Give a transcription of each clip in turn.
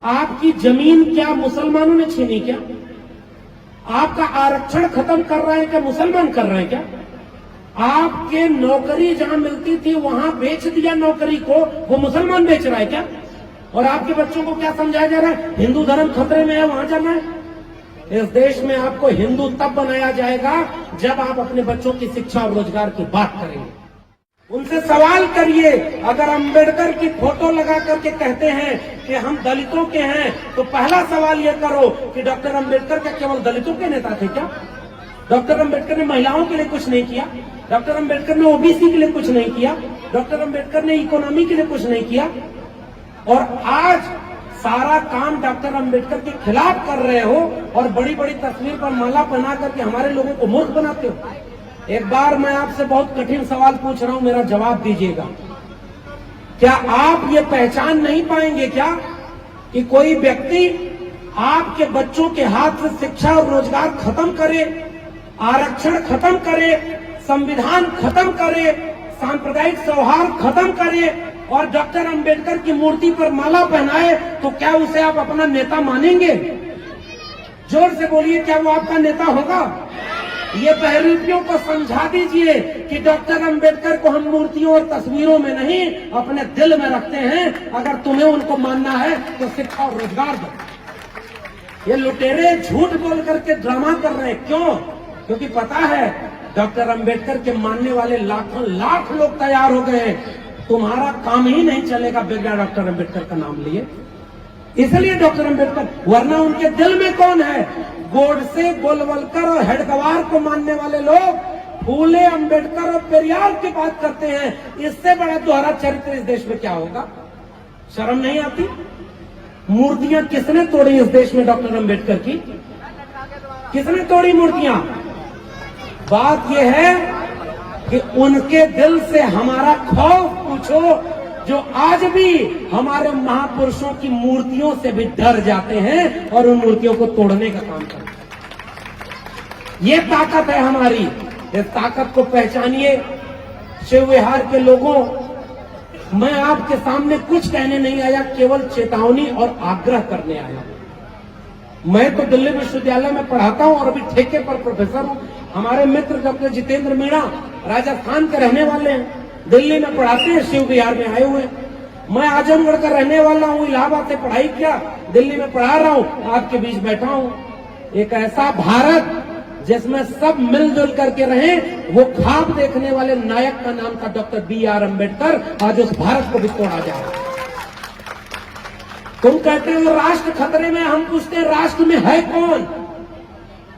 आपकी जमीन क्या मुसलमानों ने छीनी क्या? आपका आरक्षण खत्म कर रहे हैं क्या मुसलमान कर रहे हैं क्या? आपके नौकरी जहां मिलती थी वहां बेच दिया नौकरी को, वो मुसलमान बेच रहा है क्या? और आपके बच्चों को क्या समझाया जा रहा है? हिंदू धर्म खतरे में है, वहां जाना है। इस देश में आपको हिंदू तब बनाया जाएगा जब आप अपने बच्चों की शिक्षा और रोजगार की बात करेंगे। उनसे सवाल करिए, अगर अंबेडकर की फोटो लगा करके कहते हैं कि हम दलितों के हैं, तो पहला सवाल ये करो कि डॉक्टर अंबेडकर क्या केवल दलितों के नेता थे क्या? डॉक्टर अंबेडकर ने महिलाओं के लिए कुछ नहीं किया? डॉक्टर अंबेडकर ने ओबीसी के लिए कुछ नहीं किया? डॉक्टर अंबेडकर ने इकोनॉमी के लिए कुछ नहीं किया? और आज सारा काम डॉक्टर अंबेडकर के खिलाफ कर रहे हो और बड़ी बड़ी तस्वीर पर माला बना करके हमारे लोगों को मूर्ख बनाते हो। एक बार मैं आपसे बहुत कठिन सवाल पूछ रहा हूं, मेरा जवाब दीजिएगा। क्या आप ये पहचान नहीं पाएंगे क्या कि कोई व्यक्ति आपके बच्चों के हाथ से शिक्षा और रोजगार खत्म करे, आरक्षण खत्म करे, संविधान खत्म करे, सांप्रदायिक सौहार्द खत्म करे और डॉक्टर अंबेडकर की मूर्ति पर माला पहनाए, तो क्या उसे आप अपना नेता मानेंगे? जोर से बोलिए, क्या वो आपका नेता होगा? ये बहरूपियों को समझा दीजिए कि डॉक्टर अंबेडकर को हम मूर्तियों और तस्वीरों में नहीं, अपने दिल में रखते हैं। अगर तुम्हें उनको मानना है तो शिक्षा और रोजगार दो। ये लुटेरे झूठ बोल करके ड्रामा कर रहे हैं। क्यों? क्योंकि पता है डॉक्टर अंबेडकर के मानने वाले लाखों लाख लोग तैयार हो गए हैं। तुम्हारा काम ही नहीं चलेगा बिना डॉक्टर अंबेडकर का नाम लिए। इसलिए डॉक्टर अंबेडकर, वरना उनके दिल में कौन है? गोडसे, गोलवलकर और हेडगवार को मानने वाले लोग फूले, अंबेडकर और पेरियार की बात करते हैं। इससे बड़ा दोहरा चरित्र इस देश में क्या होगा? शर्म नहीं आती? मूर्तियां किसने तोड़ी इस देश में डॉक्टर अंबेडकर की? किसने तोड़ी मूर्तियां? बात यह है कि उनके दिल से हमारा खौफ पूछो, जो आज भी हमारे महापुरुषों की मूर्तियों से भी डर जाते हैं और उन मूर्तियों को तोड़ने का काम करते हैं। ये ताकत है हमारी। इस ताकत को पहचानिए। शिव विहार के लोगों, मैं आपके सामने कुछ कहने नहीं आया, केवल चेतावनी और आग्रह करने आया। मैं तो दिल्ली विश्वविद्यालय में पढ़ाता हूं और अभी ठेके पर प्रोफेसर हूं। हमारे मित्र डॉक्टर जितेंद्र मीणा राजस्थान के रहने वाले हैं, दिल्ली में पढ़ाते हैं, शिव विहार में आए हुए। मैं आजमगढ़ का रहने वाला हूं, इलाहाबाद से पढ़ाई किया, दिल्ली में पढ़ा रहा हूं, आपके बीच बैठा हूं। एक ऐसा भारत जिसमें सब मिलजुल करके रहे, वो ख्वाब देखने वाले नायक का नाम था डॉक्टर बी.आर. अम्बेडकर। आज उस भारत को भी तोड़ा जाए। तुम कहते हो राष्ट्र खतरे में, हम पूछते हैं राष्ट्र में है कौन?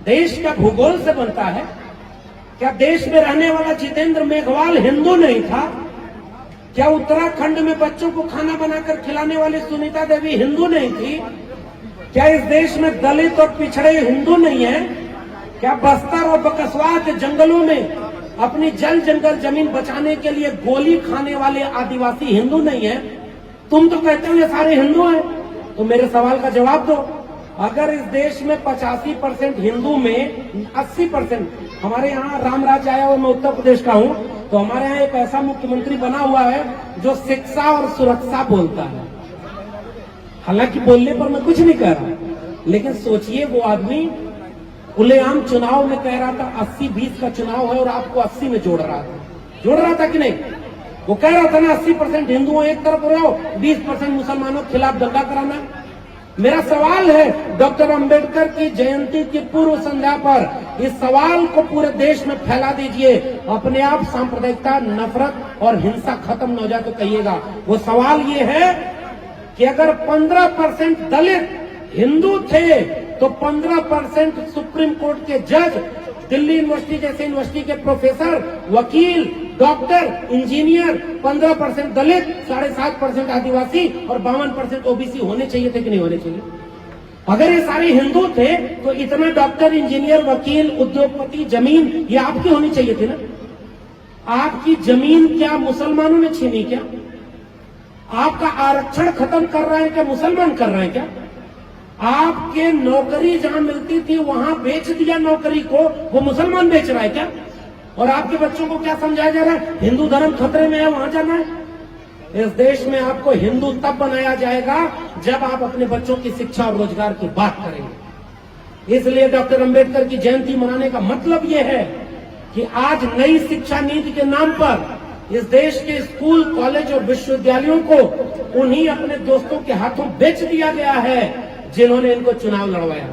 देश का भूगोल से बनता है क्या? देश में रहने वाला जितेंद्र मेघवाल हिंदू नहीं था क्या? उत्तराखंड में बच्चों को खाना बनाकर खिलाने वाली सुनीता देवी हिंदू नहीं थी क्या? इस देश में दलित और पिछड़े हिंदू नहीं है क्या? बस्तर और बकसवा के जंगलों में अपनी जल जंगल जमीन बचाने के लिए गोली खाने वाले आदिवासी हिंदू नहीं है? तुम तो कहते हो ये सारे हिंदू हैं। तो मेरे सवाल का जवाब दो। अगर इस देश में 85% हिंदू में 80%, हमारे यहाँ राम राज्य आया हुआ, मैं उत्तर प्रदेश का हूँ, तो हमारे यहाँ एक ऐसा मुख्यमंत्री बना हुआ है जो शिक्षा और सुरक्षा बोलता है। हालांकि बोलने पर मैं कुछ नहीं कह रहा, लेकिन सोचिए वो आदमी खुलेआम चुनाव में कह रहा था 80-20 का चुनाव है और आपको 80 में जोड़ रहा था कि नहीं? वो कह रहा था ना 80% हिंदुओं एक तरफ रहो, 20% मुसलमानों के खिलाफ दंगा कराना। मेरा सवाल है, डॉक्टर अंबेडकर की जयंती की पूर्व संध्या पर इस सवाल को पूरे देश में फैला दीजिए। अपने आप सांप्रदायिकता, नफरत और हिंसा खत्म न हो जाए तो कहिएगा। वो सवाल ये है कि अगर 15% दलित हिंदू थे तो 15% सुप्रीम कोर्ट के जज, दिल्ली यूनिवर्सिटी जैसे यूनिवर्सिटी के प्रोफेसर, वकील, डॉक्टर, इंजीनियर 15% दलित, 7.5% आदिवासी और 52% ओबीसी होने चाहिए थे कि नहीं होने चाहिए? अगर ये सारे हिंदू थे तो इतना डॉक्टर, इंजीनियर, वकील, उद्योगपति, जमीन ये आपकी होनी चाहिए थी ना? आपकी जमीन क्या मुसलमानों ने छीनी क्या? आपका आरक्षण खत्म कर रहे हैं क्या मुसलमान कर रहे हैं क्या? आपके नौकरी जहां मिलती थी वहां बेच दिया नौकरी को, वो मुसलमान बेच रहा है क्या? और आपके बच्चों को क्या समझाया जा रहा है? हिंदू धर्म खतरे में है, वहां जाना है। इस देश में आपको हिंदू तब बनाया जाएगा जब आप अपने बच्चों की शिक्षा और रोजगार की बात करेंगे। इसलिए डॉक्टर अंबेडकर की जयंती मनाने का मतलब यह है कि आज नई शिक्षा नीति के नाम पर इस देश के स्कूल, कॉलेज और विश्वविद्यालयों को उन्हीं अपने दोस्तों के हाथों बेच दिया गया है जिन्होंने इनको चुनाव लड़वाया।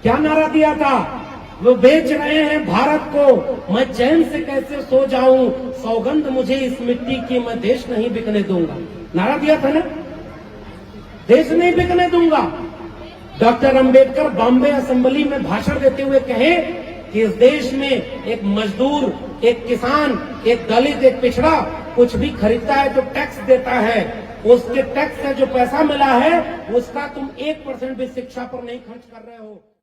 क्या नारा दिया था? वो बेच रहे हैं भारत को, मैं चैन से कैसे सो जाऊं, सौगंध मुझे इस मिट्टी की, मैं देश नहीं बिकने दूंगा। नारा दिया था ना, देश नहीं बिकने दूंगा। डॉक्टर अंबेडकर बॉम्बे असेंबली में भाषण देते हुए कहे कि इस देश में एक मजदूर, एक किसान, एक दलित, एक पिछड़ा कुछ भी खरीदता है तो टैक्स देता है, उसके टैक्स से जो पैसा मिला है उसका तुम 1% भी शिक्षा पर नहीं खर्च कर रहे हो।